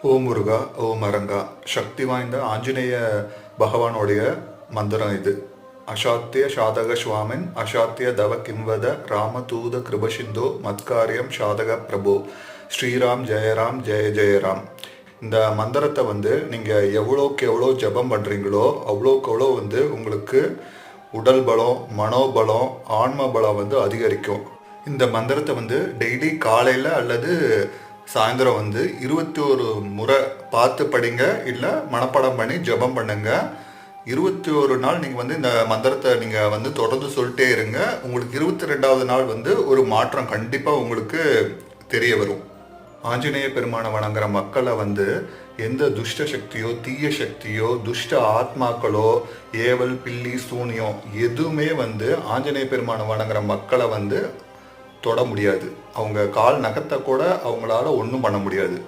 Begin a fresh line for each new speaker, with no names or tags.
ஓம் முருகா ஓம் அரங்கா. சக்தி வாய்ந்த ஆஞ்சநேய பகவானுடைய மந்திரம் இது. அசாத்திய சாதக சுவாமின் அசாத்திய தவ கிம்வத ராமதூத கிருபசிந்தோ மத்காரியம் சாதக பிரபு ஸ்ரீராம் ஜெயராம் ஜெய ஜெயராம். இந்த மந்திரத்தை நீங்கள் எவ்வளோக்கு எவ்வளோ ஜபம் பண்ணுறீங்களோ அவ்வளோக்கு அவ்வளோ உங்களுக்கு உடல் பலம், மனோபலம், ஆன்ம பலம் அதிகரிக்கும். இந்த மந்திரத்தை டெய்லி காலையில் அல்லது சாயந்தரம் 21 முறை பார்த்து படிங்க, இல்லை மனப்பாடம் பண்ணி ஜபம் பண்ணுங்க. 21 நாள் நீங்கள் இந்த மந்திரத்தை நீங்கள் தொடர்ந்து சொல்லிட்டே இருங்க. உங்களுக்கு 22வது நாள் ஒரு மாற்றம் கண்டிப்பாக உங்களுக்கு தெரிய வரும். ஆஞ்சநேய பெருமானை வணங்குற மக்களை எந்த துஷ்ட சக்தியோ, தீய சக்தியோ, துஷ்ட ஆத்மாக்களோ, ஏவல், பில்லி, சூனியம் எதுவுமே ஆஞ்சநேய பெருமானை வணங்குற மக்களை தொட முடியாது. அவங்க கால் நகத்தை கூட அவங்களால ஒன்றும் பண்ண முடியாது.